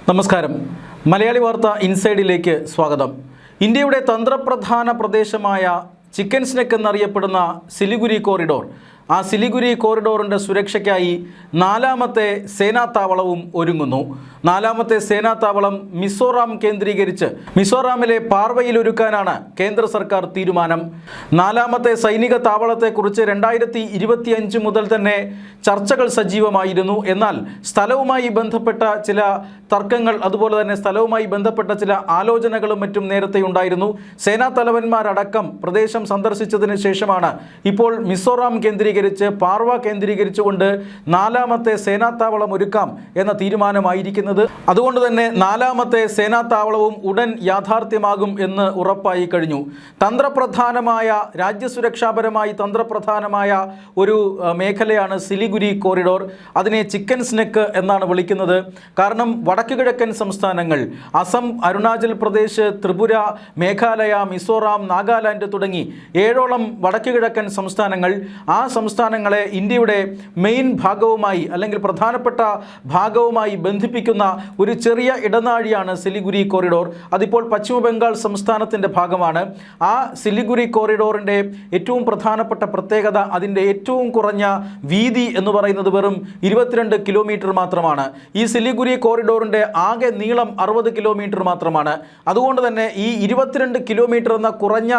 നമസ്കാരം. മലയാളി വാർത്ത ഇൻസൈഡിലേക്ക് സ്വാഗതം. ഇന്ത്യയുടെ തന്ത്രപ്രധാന പ്രദേശമായ ചിക്കൻ സ്നെക്ക് എന്നറിയപ്പെടുന്ന സിലിഗുരി കോറിഡോർ, ആ സിലിഗുരി കോറിഡോറിൻ്റെ സുരക്ഷയ്ക്കായി നാലാമത്തെ സേനാത്താവളവും ഒരുങ്ങുന്നു. നാലാമത്തെ സേനാത്താവളം മിസോറാം കേന്ദ്രീകരിച്ച് മിസോറാമിലെ പാർവയിലൊരുക്കാനാണ് കേന്ദ്ര സർക്കാർ തീരുമാനം. നാലാമത്തെ സൈനിക താവളത്തെക്കുറിച്ച് 2025 മുതൽ തന്നെ ചർച്ചകൾ സജീവമായിരുന്നു. എന്നാൽ സ്ഥലവുമായി ബന്ധപ്പെട്ട ചില തർക്കങ്ങൾ, അതുപോലെ തന്നെ സ്ഥലവുമായി ബന്ധപ്പെട്ട ചില ആലോചനകളും മറ്റും നേരത്തെ ഉണ്ടായിരുന്നു. സേനാ തലവന്മാരടക്കം പ്രദേശം സന്ദർശിച്ചതിന് ശേഷമാണ് ഇപ്പോൾ മിസോറാം കേന്ദ്രീകരിച്ച് പാർവ കേന്ദ്രീകരിച്ചുകൊണ്ട് നാലാമത്തെ സേനാത്താവളം ഒരുക്കാം എന്ന തീരുമാനമായിരിക്കുന്നത്. അതുകൊണ്ട് തന്നെ നാലാമത്തെ സേനാത്താവളവും ഉടൻ യാഥാർത്ഥ്യമാകും എന്ന് ഉറപ്പായി കഴിഞ്ഞു. തന്ത്രപ്രധാനമായ, രാജ്യസുരക്ഷാപരമായി തന്ത്രപ്രധാനമായ ഒരു മേഖലയാണ് സിലിഗുരി കോറിഡോർ. അതിനെ ചിക്കൻ സ്നെക്ക് എന്നാണ് വിളിക്കുന്നത്. കാരണം വടക്ക് കിഴക്കൻ സംസ്ഥാനങ്ങൾ അസം, അരുണാചൽ പ്രദേശ്, ത്രിപുര, മേഘാലയ, മിസോറാം, നാഗാലാൻഡ് തുടങ്ങി 7ഓളം വടക്ക് കിഴക്കൻ സംസ്ഥാനങ്ങൾ, ആ സംസ്ഥാനങ്ങളെ ഇന്ത്യയുടെ മെയിൻ ഭാഗവുമായി അല്ലെങ്കിൽ പ്രധാനപ്പെട്ട ഭാഗവുമായി ബന്ധിപ്പിക്കുന്ന ഒരു ചെറിയ ഇടനാഴിയാണ് സിലിഗുരി കോറിഡോർ. അതിപ്പോൾ പശ്ചിമ ബംഗാൾ സംസ്ഥാനത്തിൻ്റെ ഭാഗമാണ്. ആ സിലിഗുരി കോറിഡോറിൻ്റെ ഏറ്റവും പ്രധാനപ്പെട്ട പ്രത്യേകത അതിൻ്റെ ഏറ്റവും കുറഞ്ഞ വീതി എന്ന് പറയുന്നത് വെറും 22 കിലോമീറ്റർ മാത്രമാണ്. ഈ സിലിഗുരി കോറിഡോറിൻ്റെ ആകെ നീളം 60 കിലോമീറ്റർ മാത്രമാണ്. അതുകൊണ്ട് തന്നെ ഈ 22 കിലോമീറ്റർ എന്ന കുറഞ്ഞ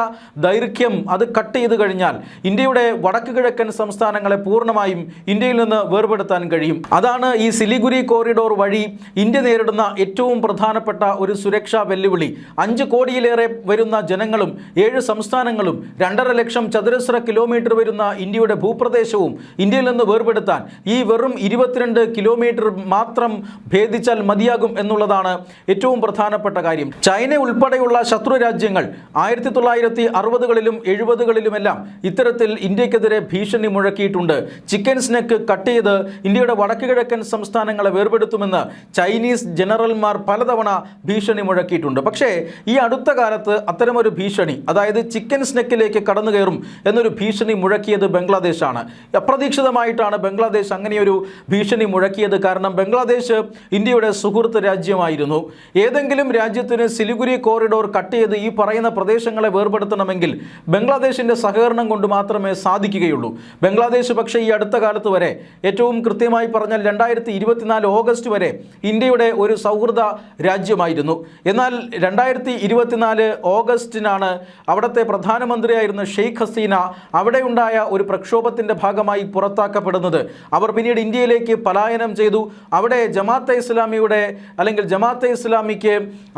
ദൈർഘ്യം അത് കട്ട് ചെയ്ത് കഴിഞ്ഞാൽ ഇന്ത്യയുടെ വടക്ക് കിഴക്കൻ സംസ്ഥാനങ്ങളെ പൂർണ്ണമായും ഇന്ത്യയിൽ നിന്ന് വേർപെടുത്താൻ കഴിയും. അതാണ് ഈ സിലിഗുരി കോറിഡോർ വഴി ഇന്ത്യ നേരിടുന്ന ഏറ്റവും പ്രധാനപ്പെട്ട ഒരു സുരക്ഷാ വെല്ലുവിളി. 5 കോടിയിലേറെ വരുന്ന ജനങ്ങളും 7 സംസ്ഥാനങ്ങളും 2.5 ലക്ഷം ചതുരശ്ര കിലോമീറ്റർ വരുന്ന ഇന്ത്യയുടെ ഭൂപ്രദേശവും ഇന്ത്യയിൽ നിന്ന് വേർപെടുത്താൻ ഈ വെറും 22 കിലോമീറ്റർ മാത്രം ഭേദിച്ചാൽ മതിയാകും എന്നുള്ളതാണ് ഏറ്റവും പ്രധാനപ്പെട്ട കാര്യം. ചൈന ഉൾപ്പെടെയുള്ള ശത്രു രാജ്യങ്ങൾ 1960കളിലും 70കളിലുമെല്ലാം ഇത്തരത്തിൽ ഇന്ത്യക്കെതിരെ ഭീഷണി മുഴക്കിയിട്ടുണ്ട്. ചിക്കൻ സ്നെക്ക് കട്ട് ചെയ്ത് ഇന്ത്യയുടെ വടക്ക് കിഴക്കൻ സംസ്ഥാനങ്ങളെ വേർപെടുത്തുമെന്ന് ചൈനീസ് ജനറൽമാർ പലതവണ ഭീഷണി മുഴക്കിയിട്ടുണ്ട്. പക്ഷേ ഈ അടുത്ത കാലത്ത് അത്തരമൊരു ഭീഷണി, അതായത് ചിക്കൻ സ്നെക്കിലേക്ക് കടന്നു കയറും എന്നൊരു ഭീഷണി മുഴക്കിയത് ബംഗ്ലാദേശാണ്. അപ്രതീക്ഷിതമായിട്ടാണ് ബംഗ്ലാദേശ് അങ്ങനെയൊരു ഭീഷണി മുഴക്കിയത്. കാരണം ബംഗ്ലാദേശ് ഇന്ത്യയുടെ സുഹൃത്ത് രാജ്യമായിരുന്നു. ഏതെങ്കിലും രാജ്യത്തിന് സിലിഗുരി കോറിഡോർ കട്ട് ചെയ്ത് ഈ പറയുന്ന പ്രദേശങ്ങളെ വേർപെടുത്തണമെങ്കിൽ ബംഗ്ലാദേശിൻ്റെ സഹകരണം കൊണ്ട് മാത്രമേ സാധിക്കുകയുള്ളൂ. ബംഗ്ലാദേശ് പക്ഷേ ഈ അടുത്ത കാലത്ത് വരെ, ഏറ്റവും കൃത്യമായി പറഞ്ഞാൽ 2024 ഓഗസ്റ്റ് വരെ ഇന്ത്യയുടെ ഒരു സൗഹൃദ രാജ്യമായിരുന്നു. എന്നാൽ 2024 ഓഗസ്റ്റിനാണ് അവിടുത്തെ പ്രധാനമന്ത്രിയായിരുന്ന ഷെയ്ഖ് ഹസീന അവിടെയുണ്ടായ ഒരു പ്രക്ഷോഭത്തിൻ്റെ ഭാഗമായി പുറത്താക്കപ്പെടുന്നത്. അവർ പിന്നീട് ഇന്ത്യയിലേക്ക് പലായനം ചെയ്തു. അവിടെ ജമാഅത്തെ ഇസ്ലാമിയുടെ അല്ലെങ്കിൽ ജമാഅത്തെ ഇസ്ലാമിക്ക്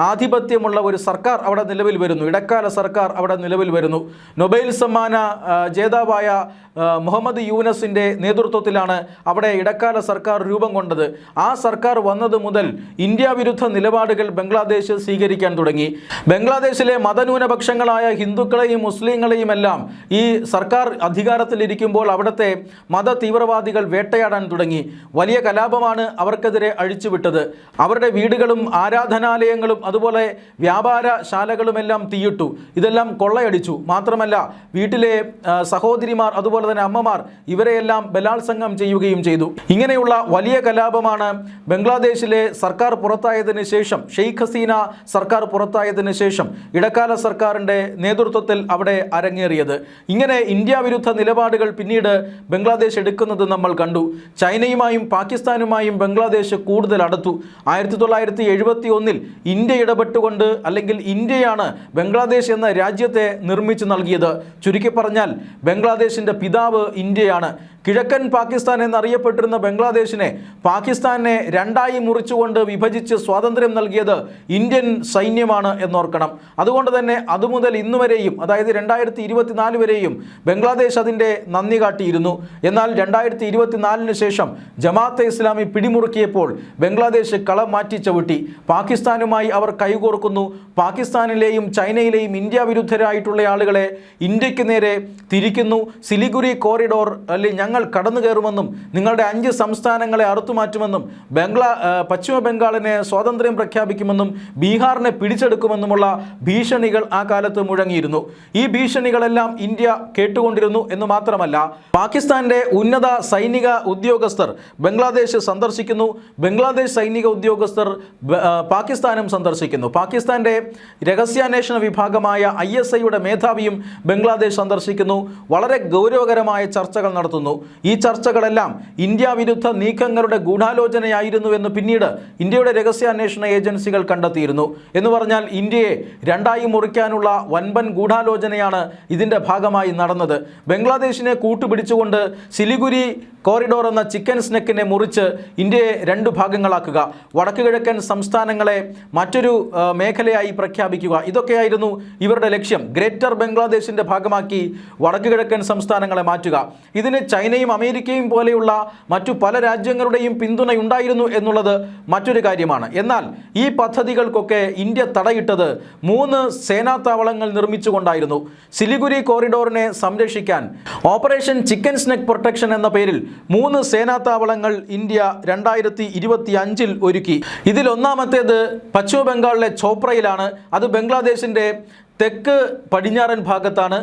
ആധിപത്യമുള്ള ഒരു സർക്കാർ അവിടെ നിലവിൽ വരുന്നു. ഇടക്കാല സർക്കാർ അവിടെ നിലവിൽ വരുന്നു. നൊബേൽ സമ്മാന ജേതാവായ മുഹമ്മദ് യൂനസിൻ്റെ നേതൃത്വത്തിലാണ് അവിടെ ഇടക്കാല സർക്കാർ രൂപം കൊണ്ടത്. ആ സർക്കാർ വന്നത് മുതൽ ഇന്ത്യ വിരുദ്ധ നിലപാടുകൾ ബംഗ്ലാദേശ് സ്വീകരിക്കാൻ തുടങ്ങി. ബംഗ്ലാദേശിലെ മതന്യൂനപക്ഷങ്ങളായ ഹിന്ദുക്കളെയും മുസ്ലിങ്ങളെയും എല്ലാം ഈ സർക്കാർ അധികാരത്തിലിരിക്കുമ്പോൾ അവിടുത്തെ മത തീവ്രവാദികൾ വേട്ടയാടാൻ തുടങ്ങി. വലിയ കലാപമാണ് അവർക്കെതിരെ അഴിച്ചുവിട്ടത്. അവരുടെ വീടുകളും ആരാധനാലയങ്ങളും അതുപോലെ വ്യാപാരശാലകളുമെല്ലാം തീയിട്ടു. ഇതെല്ലാം കൊള്ളയടിച്ചു. മാത്രമല്ല വീട്ടിലെ സഹോദരിമാർ, അതുപോലെ തന്നെ അമ്മമാർ, ഇവരെയെല്ലാം ബലാത്സംഗം ചെയ്യുകയും ചെയ്തു. ഇങ്ങനെയുള്ള വലിയ കലാപമാണ് ബംഗ്ലാദേശിലെ സർക്കാർ പുറത്തായതിനു ശേഷം, ഷെയ്ഖ് ഹസീന സർക്കാർ പുറത്തായതിനു ശേഷം ഇടക്കാല സർക്കാരിൻ്റെ നേതൃത്വത്തിൽ അവിടെ അരങ്ങേറിയത്. ഇങ്ങനെ ഇന്ത്യ വിരുദ്ധ നിലപാടുകൾ പിന്നീട് ബംഗ്ലാദേശ് എടുക്കുന്നത് നമ്മൾ കണ്ടു. ചൈനയുമായും പാകിസ്ഥാനുമായും ബംഗ്ലാദേശ് കൂടുതൽ അടുത്തു. 1971 ഇന്ത്യ ഇടപെട്ടുകൊണ്ട്, അല്ലെങ്കിൽ ഇന്ത്യയാണ് ബംഗ്ലാദേശ് എന്ന രാജ്യത്തെ നിർമ്മിച്ചു നൽകിയത്. ചുരുക്കി പറഞ്ഞാൽ ബംഗ്ലാദേശിൻ്റെ പിതാവ് ഇന്ത്യയാണ്. കിഴക്കൻ പാകിസ്ഥാൻ എന്നറിയപ്പെട്ടിരുന്ന ബംഗ്ലാദേശിനെ, പാകിസ്ഥാനെ രണ്ടായി മുറിച്ചുകൊണ്ട് വിഭജിച്ച് സ്വാതന്ത്ര്യം നൽകിയത് ഇന്ത്യൻ സൈന്യമാണ് എന്നോർക്കണം. അതുകൊണ്ട് തന്നെ അതുമുതൽ ഇന്നുവരെയും, അതായത് 2024 വരെയും ബംഗ്ലാദേശ് അതിൻ്റെ നന്ദി കാട്ടിയിരുന്നു. എന്നാൽ 2024 ശേഷം ജമാഅത്തെ ഇസ്ലാമി പിടിമുറുക്കിയപ്പോൾ ബംഗ്ലാദേശ് കളം മാറ്റി ചവിട്ടി. പാകിസ്ഥാനുമായി അവർ കൈകോർക്കുന്നു. പാകിസ്ഥാനിലെയും ചൈനയിലെയും ഇന്ത്യ വിരുദ്ധരായിട്ടുള്ള ആളുകളെ ഇന്ത്യക്ക് നേരെ തിരിക്കുന്നു. സിലിഗുരി കോറിഡോർ അല്ലെങ്കിൽ ഞങ്ങൾ കടന്നു കയറുമെന്നും നിങ്ങളുടെ 5 സംസ്ഥാനങ്ങളെ അറുത്തുമാറ്റുമെന്നും പശ്ചിമ ബംഗാളിനെ സ്വാതന്ത്ര്യം പ്രഖ്യാപിക്കുമെന്നും ബീഹാറിനെ പിടിച്ചെടുക്കുമെന്നുമുള്ള ഭീഷണികൾ ആ കാലത്ത് മുഴങ്ങിയിരുന്നു. ഈ ഭീഷണികളെല്ലാം ഇന്ത്യ കേട്ടുകൊണ്ടിരുന്നു എന്ന് മാത്രമല്ല, പാകിസ്ഥാന്റെ ഉന്നത സൈനിക ഉദ്യോഗസ്ഥർ ബംഗ്ലാദേശ് സന്ദർശിക്കുന്നു. ബംഗ്ലാദേശ് സൈനിക ഉദ്യോഗസ്ഥർ പാകിസ്ഥാനും സന്ദർശിക്കുന്നു. പാകിസ്ഥാന്റെ രഹസ്യാന്വേഷണ വിഭാഗമായ ISIയുടെ മേധാവിയും ബംഗ്ലാദേശ് സന്ദർശിക്കുന്നു. വളരെ ഗൗരവകരമായ ചർച്ചകൾ നടത്തുന്നു. ഈ ചർച്ചകളെല്ലാം ഇന്ത്യ വിരുദ്ധ നീക്കങ്ങളുടെ ഗൂഢാലോചനയായിരുന്നുവെന്ന് പിന്നീട് ഇന്ത്യയുടെ രഹസ്യാന്വേഷണ ഏജൻസികൾ കണ്ടെത്തിയിരുന്നു. എന്ന് പറഞ്ഞാൽ ഇന്ത്യയെ രണ്ടായി മുറിക്കാനുള്ള വൻപൻ ഗൂഢാലോചനയാണ് ഇതിൻ്റെ ഭാഗമായി നടന്നത്. ബംഗ്ലാദേശിനെ കൂട്ടുപിടിച്ചുകൊണ്ട് സിലിഗുരി കോറിഡോർ എന്ന ചിക്കൻ സ്നെക്കിനെ മുറിച്ച് ഇന്ത്യയെ 2 ഭാഗങ്ങളാക്കുക, വടക്ക് കിഴക്കൻ സംസ്ഥാനങ്ങളെ മറ്റൊരു മേഖലയായി പ്രഖ്യാപിക്കുക, ഇതൊക്കെയായിരുന്നു ഇവരുടെ ലക്ഷ്യം. ഗ്രേറ്റർ ബംഗ്ലാദേശിൻ്റെ ഭാഗമാക്കി വടക്ക് കിഴക്കൻ സംസ്ഥാനങ്ങളെ മാറ്റുക. ഇതിന് ചൈനയും അമേരിക്കയും പോലെയുള്ള മറ്റു പല രാജ്യങ്ങളുടെയും പിന്തുണയുണ്ടായിരുന്നു എന്നുള്ളത് മറ്റൊരു കാര്യമാണ്. എന്നാൽ ഈ പദ്ധതികൾക്കൊക്കെ ഇന്ത്യ തടയിട്ടത് 3 സേനാതാവളങ്ങൾ നിർമ്മിച്ചുകൊണ്ടായിരുന്നു. സിലിഗുരി കോറിഡോറിനെ സംരക്ഷിക്കാൻ ഓപ്പറേഷൻ ചിക്കൻ സ്നെക്ക് പ്രൊട്ടക്ഷൻ എന്ന പേരിൽ 3 സേനാതാവളങ്ങൾ ഇന്ത്യ 2025 ഒരുക്കി. ഇതിൽ ഒന്നാമത്തേത് പശ്ചിമ ബംഗാളിലെ ചോപ്രയിലാണ്. അത് ബംഗ്ലാദേശിൻ്റെ തെക്ക് പടിഞ്ഞാറൻ ഭാഗത്താണ്.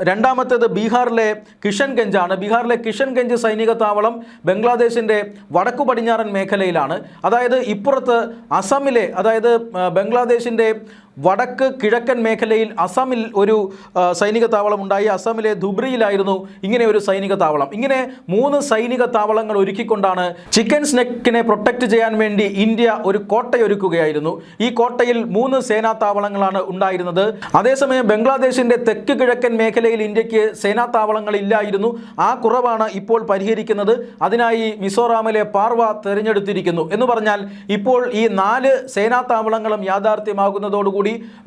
രണ്ടാമത്തേത് ബീഹാറിലെ കിഷൻഗഞ്ചാണ്. ബീഹാറിലെ കിഷൻഗഞ്ച് സൈനിക താവളം ബംഗ്ലാദേശിൻ്റെ വടക്കു പടിഞ്ഞാറൻ മേഖലയിലാണ്. അതായത് ഇപ്പുറത്ത് അസമിലെ, അതായത് ബംഗ്ലാദേശിൻ്റെ വടക്ക് കിഴക്കൻ മേഖലയിൽ അസമിൽ ഒരു സൈനിക താവളം ഉണ്ടായി. അസമിലെ ധുബ്രിയിലായിരുന്നു ഇങ്ങനെ ഒരു സൈനിക താവളം. ഇങ്ങനെ 3 സൈനിക താവളങ്ങൾ ഒരുക്കിക്കൊണ്ടാണ് ചിക്കൻ സ്നെക്കിനെ പ്രൊട്ടക്റ്റ് ചെയ്യാൻ വേണ്ടി ഇന്ത്യ ഒരു കോട്ടയൊരുക്കുകയായിരുന്നു. ഈ കോട്ടയിൽ 3 സേനാ താവളങ്ങളാണ് ഉണ്ടായിരുന്നത്. അതേസമയം ബംഗ്ലാദേശിൻ്റെ തെക്ക് കിഴക്കൻ മേഖലയിൽ ഇന്ത്യക്ക് സേനാ താവളങ്ങൾ ഇല്ലായിരുന്നു. ആ കുറവാണ് ഇപ്പോൾ പരിഹരിക്കുന്നത്. അതിനായി മിസോറാമിലെ പാർവ തിരഞ്ഞെടുത്തിരിക്കുന്നു. എന്ന് പറഞ്ഞാൽ ഇപ്പോൾ ഈ 4 സേനാ താവളങ്ങളും യാഥാർത്ഥ്യമാകുന്നതോടുകൂടി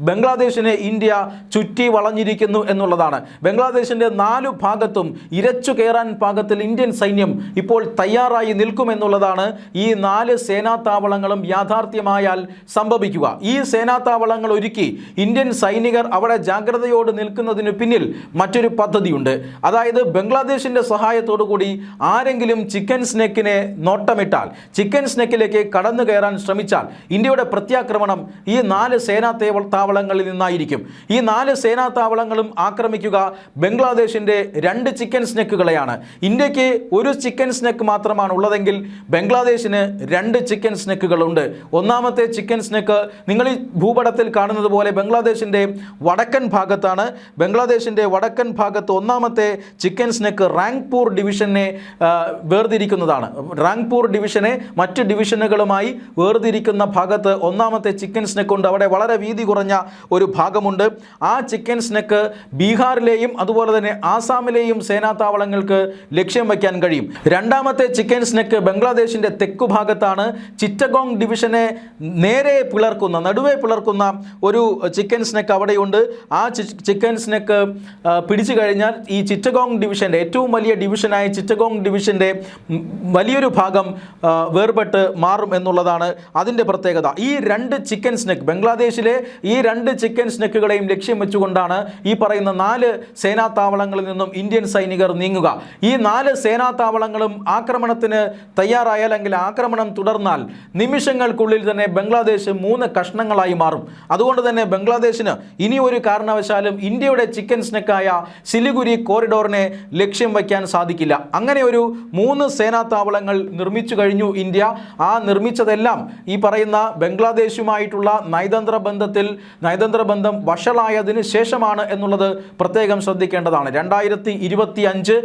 ബംഗ്ലാദേശിനെ ഇന്ത്യ ചുറ്റി വളഞ്ഞിരിക്കുന്നു എന്നുള്ളതാണ്. ബംഗ്ലാദേശിൻ്റെ 4 ഭാഗത്തും ഇരച്ചു കയറാൻ പാകത്തിൽ ഇന്ത്യൻ സൈന്യം ഇപ്പോൾ തയ്യാറായി നിൽക്കുമെന്നുള്ളതാണ് ഈ 4 സേനാതാവളങ്ങളും യാഥാർത്ഥ്യമായാൽ സംഭവിക്കുക. ഈ സേനാതാവളങ്ങൾ ഒരുക്കി ഇന്ത്യൻ സൈനികർ അവിടെ ജാഗ്രതയോട് നിൽക്കുന്നതിന് പിന്നിൽ മറ്റൊരു പദ്ധതിയുണ്ട്. അതായത് ബംഗ്ലാദേശിൻ്റെ സഹായത്തോടു കൂടി ആരെങ്കിലും ചിക്കൻ സ്നെക്കിനെ നോട്ടമിട്ടാൽ, ചിക്കൻ സ്നെക്കിലേക്ക് കടന്നു കയറാൻ ശ്രമിച്ചാൽ ഇന്ത്യയുടെ പ്രത്യാക്രമണം ഈ 4 സേനാ താവളങ്ങളിൽ നിന്നായിരിക്കും. ഈ 4 സേനാ താവളങ്ങളും ആക്രമിക്കുക ബംഗ്ലാദേശിൻ്റെ 2 ചിക്കൻ സ്നെക്കുകളെയാണ്. ഇന്ത്യക്ക് ഒരു ചിക്കൻ സ്നെക്ക് മാത്രമാണ് ഉള്ളതെങ്കിൽ ബംഗ്ലാദേശിന് 2 ചിക്കൻ സ്നെക്കുകളുണ്ട്. ഒന്നാമത്തെ ചിക്കൻ സ്നെക്ക് നിങ്ങൾ ഈ ഭൂപടത്തിൽ കാണുന്നത് പോലെ ബംഗ്ലാദേശിൻ്റെ വടക്കൻ ഭാഗത്താണ്. ബംഗ്ലാദേശിൻ്റെ വടക്കൻ ഭാഗത്ത് ഒന്നാമത്തെ ചിക്കൻ സ്നെക്ക് റാങ്പൂർ ഡിവിഷനെ വേർതിരിക്കുന്നതാണ്. റാങ്പൂർ ഡിവിഷനെ മറ്റ് ഡിവിഷനുകളുമായി വേർതിരിക്കുന്ന ഭാഗത്ത് ഒന്നാമത്തെ ചിക്കൻ സ്നെക്ക് ഉണ്ട്. അവിടെ വളരെ വീതി കുറഞ്ഞ ഒരു ഭാഗമുണ്ട്. ആ ചിക്കൻ സ്നെക്ക് ബീഹാറിലെയും അതുപോലെ തന്നെ ആസാമിലെയും സേനാതാവളങ്ങൾക്ക് ലക്ഷ്യം വയ്ക്കാൻ കഴിയും. രണ്ടാമത്തെ ചിക്കൻ സ്നെക്ക് ബംഗ്ലാദേശിൻ്റെ തെക്കു ഭാഗത്താണ്. ചിറ്റഗോങ് ഡിവിഷനെ നേരെ പിളർക്കുന്ന, നടുവേ പിളർക്കുന്ന ഒരു ചിക്കൻ സ്നെക്ക് അവിടെയുണ്ട്. ആ ചിക്കൻ സ്നെക്ക് പിടിച്ചു കഴിഞ്ഞാൽ ഈ ചിറ്റഗോങ് ഡിവിഷൻ്റെ ഏറ്റവും വലിയ ഡിവിഷനായ ചിറ്റഗോങ് ഡിവിഷൻ്റെ വലിയൊരു ഭാഗം വേർപെട്ട് മാറും എന്നുള്ളതാണ് അതിൻ്റെ പ്രത്യേകത. ഈ 2 ചിക്കൻ സ്നെക്ക്, ബംഗ്ലാദേശിലെ ഈ 2 ചിക്കൻ സ്നെക്കുകളെയും ലക്ഷ്യം വെച്ചുകൊണ്ടാണ് ഈ പറയുന്ന 4 സേനാ താവളങ്ങളിൽ നിന്നും ഇന്ത്യൻ സൈനികർ നീങ്ങുക. ഈ 4 സേനാ താവളങ്ങളും ആക്രമണത്തിന് തയ്യാറായാൽ, അല്ലെങ്കിൽ ആക്രമണം തുടർന്നാൽ നിമിഷങ്ങൾക്കുള്ളിൽ തന്നെ ബംഗ്ലാദേശ് 3 കഷ്ണങ്ങളായി മാറും. അതുകൊണ്ട് തന്നെ ബംഗ്ലാദേശിന് ഇനി ഒരു കാരണവശാലും ഇന്ത്യയുടെ ചിക്കൻ സ്നെക്കായ സിലിഗുരി കോറിഡോറിനെ ലക്ഷ്യം വയ്ക്കാൻ സാധിക്കില്ല. അങ്ങനെ ഒരു 3 സേനാ താവളങ്ങൾ നിർമ്മിച്ചു കഴിഞ്ഞു ഇന്ത്യ. ആ നിർമ്മിച്ചതെല്ലാം ഈ പറയുന്ന ബംഗ്ലാദേശുമായിട്ടുള്ള നയതന്ത്ര ബന്ധം വഷളായതിന് ശേഷമാണ് എന്നുള്ളത് പ്രത്യേകം ശ്രദ്ധിക്കേണ്ടതാണ്. 2025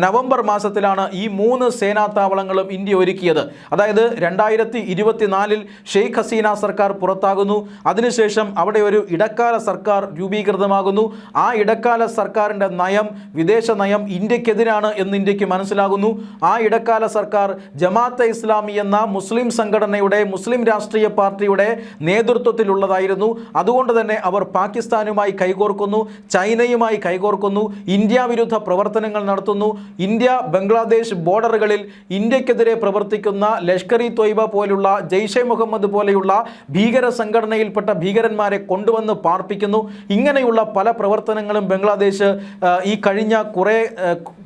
നവംബർ മാസത്തിലാണ് ഈ 3 സേനാതാവളങ്ങളും ഇന്ത്യ ഒരുക്കിയത്. അതായത് 2024 ഷെയ്ഖ് ഹസീന സർക്കാർ പുറത്താകുന്നു. അതിനുശേഷം അവിടെ ഒരു ഇടക്കാല സർക്കാർ രൂപീകൃതമാകുന്നു. ആ ഇടക്കാല സർക്കാരിൻ്റെ നയം, വിദേശ നയം ഇന്ത്യക്കെതിരാണ് എന്ന് ഇന്ത്യക്ക് മനസ്സിലാകുന്നു. ആ ഇടക്കാല സർക്കാർ ജമാഅത്തെ ഇസ്ലാമി എന്ന മുസ്ലിം സംഘടനയുടെ, മുസ്ലിം രാഷ്ട്രീയ പാർട്ടിയുടെ നേതൃത്വത്തിലുള്ളതായിരുന്നു. ലക്ഷ്യമായിരുന്നു. അതുകൊണ്ട് തന്നെ അവർ പാകിസ്ഥാനുമായി കൈകോർക്കുന്നു, ചൈനയുമായി കൈകോർക്കുന്നു, ഇന്ത്യ വിരുദ്ധ പ്രവർത്തനങ്ങൾ നടത്തുന്നു. ഇന്ത്യ ബംഗ്ലാദേശ് ബോർഡറുകളിൽ ഇന്ത്യക്കെതിരെ പ്രവർത്തിക്കുന്ന ലഷ്കർ ഇ ത്വയ്ബ പോലുള്ള ജെയ്ഷെ മുഹമ്മദ് പോലെയുള്ള ഭീകര സംഘടനയിൽപ്പെട്ട ഭീകരന്മാരെ കൊണ്ടുവന്ന് പാർപ്പിക്കുന്നു. ഇങ്ങനെയുള്ള പല പ്രവർത്തനങ്ങളും ബംഗ്ലാദേശ് ഈ കഴിഞ്ഞ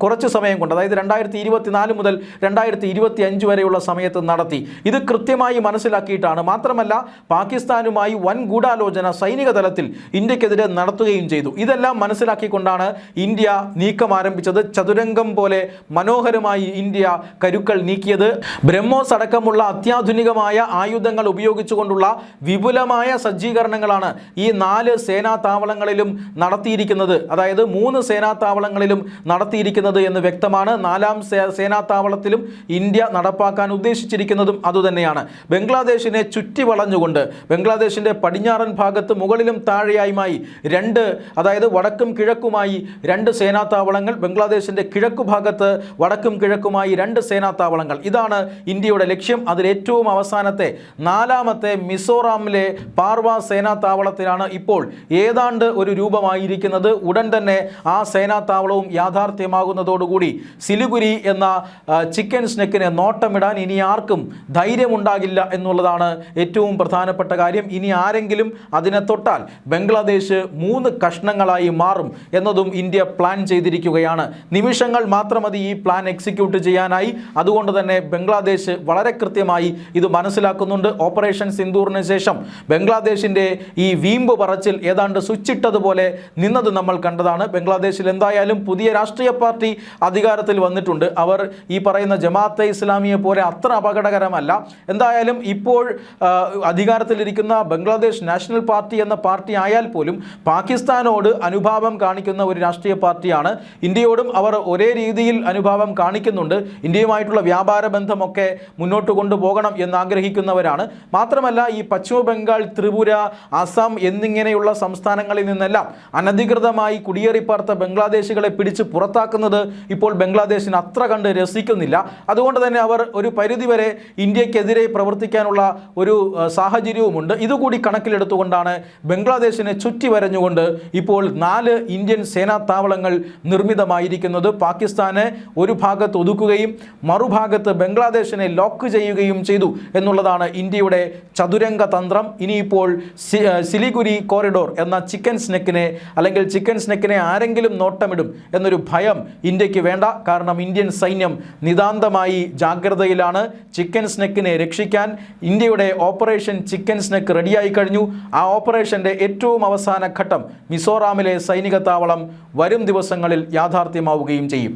കുറച്ച് സമയം കൊണ്ട്, അതായത് 2024 മുതൽ 2025 വരെയുള്ള സമയത്ത് നടത്തി. ഇത് കൃത്യമായി മനസ്സിലാക്കിയിട്ടാണ്. മാത്രമല്ല പാകിസ്ഥാനുമായി വൻ ഗൂഢാലോചന സൈനിക തലത്തിൽ ഇന്ത്യക്കെതിരെ നടത്തുകയും ചെയ്തു. ഇതെല്ലാം മനസ്സിലാക്കിക്കൊണ്ടാണ് ഇന്ത്യ നീക്കം ആരംഭിച്ചത്. ചതുരംഗം പോലെ മനോഹരമായി ഇന്ത്യ കരുക്കൾ നീക്കിയത്. ബ്രഹ്മോസ് അടക്കമുള്ള അത്യാധുനികമായ ആയുധങ്ങൾ ഉപയോഗിച്ചുകൊണ്ടുള്ള വിപുലമായ സജ്ജീകരണങ്ങളാണ് ഈ 4 സേനാ താവളങ്ങളിലും നടത്തിയിരിക്കുന്നത്. അതായത് 3 സേനാ താവളങ്ങളിലും നടത്തിയിരിക്കുന്നത് എന്ന് വ്യക്തമാണ്. 4ാം സേനാ താവളത്തിലും ഇന്ത്യ നടപ്പാക്കാൻ ഉദ്ദേശിച്ചിരിക്കുന്നതും അതുതന്നെയാണ്. ബംഗ്ലാദേശിനെ ചുറ്റി വളഞ്ഞുകൊണ്ട് ബംഗ്ലാദേശിൻ്റെ പടിഞ്ഞാറൻ ഭാഗത്ത് മുകളിലും താഴെയായുമായി 2, അതായത് വടക്കും കിഴക്കുമായി 2 സേനാ താവളങ്ങൾ, ബംഗ്ലാദേശിൻ്റെ കിഴക്കു ഭാഗത്ത് വടക്കും കിഴക്കുമായി 2 സേനാ താവളങ്ങൾ. ഇതാണ് ഇന്ത്യയുടെ ലക്ഷ്യം. അതിൽ ഏറ്റവും അവസാനത്തെ 4ാമത്തെ മിസോറാമിലെ പാർവ സേനാ താവളത്തിലാണ് ഇപ്പോൾ ഏതാണ്ട് ഒരു രൂപമായിരിക്കുന്നത്. ഉടൻ തന്നെ ആ സേനാ താവളവും യാഥാർത്ഥ്യമാകുന്നതോടുകൂടി സിലിഗുരി എന്ന ചിക്കൻ സ്നെക്കിനെ നോട്ടമിടാൻ ഇനി ആർക്കും ധൈര്യമുണ്ടാകില്ല എന്നുള്ളതാണ് ഏറ്റവും പ്രധാനപ്പെട്ട കാര്യം. ഇനി ആരെങ്കിലും അതിനെ തൊട്ടാൽ ബംഗ്ലാദേശ് 3 കഷ്ണങ്ങളായി മാറും എന്നതും ഇന്ത്യ പ്ലാൻ ചെയ്തിരിക്കുകയാണ്. നിമിഷങ്ങൾ മാത്രം മതി ഈ പ്ലാൻ എക്സിക്യൂട്ട് ചെയ്യാനായി. അതുകൊണ്ട് തന്നെ ബംഗ്ലാദേശ് വളരെ കൃത്യമായി ഇത് മനസ്സിലാക്കുന്നുണ്ട്. ഓപ്പറേഷൻ സിന്ദൂറിന് ശേഷം ബംഗ്ലാദേശിൻ്റെ ഈ വീമ്പ് പറച്ചിൽ ഏതാണ്ട് സ്വിച്ചിട്ടതുപോലെ നിന്നത് നമ്മൾ കണ്ടതാണ്. ബംഗ്ലാദേശിൽ എന്തായാലും പുതിയ രാഷ്ട്രീയ പാർട്ടി അധികാരത്തിൽ വന്നിട്ടുണ്ട്. അവർ ഈ പറയുന്ന ജമാഅത്തെ ഇസ്ലാമിയെ പോലെ അത്ര അപകടകരമല്ല. എന്തായാലും ഇപ്പോൾ അധികാരത്തിലിരിക്കുന്ന ബംഗ്ലാദേശ് നാഷണൽ പാർട്ടി എന്ന പാർട്ടി ആയാൽ പോലും പാകിസ്ഥാനോട് അനുഭാവം കാണിക്കുന്ന ഒരു രാഷ്ട്രീയ പാർട്ടിയാണ്. ഇന്ത്യയോടും അവർ ഒരേ രീതിയിൽ അനുഭാവം കാണിക്കുന്നുണ്ട്. ഇന്ത്യയുമായിട്ടുള്ള വ്യാപാര ബന്ധമൊക്കെ മുന്നോട്ട് കൊണ്ടുപോകണം എന്നാഗ്രഹിക്കുന്നവരാണ്. മാത്രമല്ല ഈ പശ്ചിമ ബംഗാൾ, ത്രിപുര, അസം എന്നിങ്ങനെയുള്ള സംസ്ഥാനങ്ങളിൽ നിന്നെല്ലാം അനധികൃതമായി കുടിയേറിപ്പാർത്ത ബംഗ്ലാദേശികളെ പിടിച്ച് പുറത്താക്കുന്നത് ഇപ്പോൾ ബംഗ്ലാദേശിന് അത്ര കണ്ട് രസിക്കുന്നില്ല. അതുകൊണ്ട് തന്നെ അവർ ഒരു പരിധിവരെ ഇന്ത്യക്കെതിരെ പ്രവർത്തിക്കാനുള്ള ഒരു സാഹചര്യവുമുണ്ട്. ഇതുകൂടി കണക്കിലെടുത്തുകൊണ്ടാണ് ബംഗ്ലാദേശിനെ ചുറ്റി വരഞ്ഞുകൊണ്ട് ഇപ്പോൾ 4 ഇന്ത്യൻ സേനാ താവളങ്ങൾ നിർമ്മിതമായിരിക്കുന്നത്. പാകിസ്ഥാനെ ഒരു ഭാഗത്ത് ഒതുക്കുകയും മറുഭാഗത്ത് ബംഗ്ലാദേശിനെ ലോക്ക് ചെയ്യുകയും ചെയ്തു എന്നുള്ളതാണ് ഇന്ത്യയുടെ ചതുരംഗ തന്ത്രം. ഇനിയിപ്പോൾ സിലിഗുരി കോറിഡോർ എന്ന ചിക്കൻ സ്നെക്കിനെ ആരെങ്കിലും നോട്ടമിടും എന്നൊരു ഭയം ഇന്ത്യക്ക് വേണ്ട. കാരണം ഇന്ത്യൻ സൈന്യം നിതാന്തമായി ജാഗ്രതയിലാണ്. ചിക്കൻ സ്നെക്കിനെ രക്ഷിക്കാൻ ഇന്ത്യയുടെ ഓപ്പറേഷൻ ചിക്കൻ സ്നെക്ക് റെഡിയായി കഴിഞ്ഞു. ആ ഓപ്പറേഷൻ്റെ ഏറ്റവും അവസാന ഘട്ടം മിസോറാമിലെ സൈനിക താവളം വരും ദിവസങ്ങളിൽ യാഥാർത്ഥ്യമാവുകയും ചെയ്യും.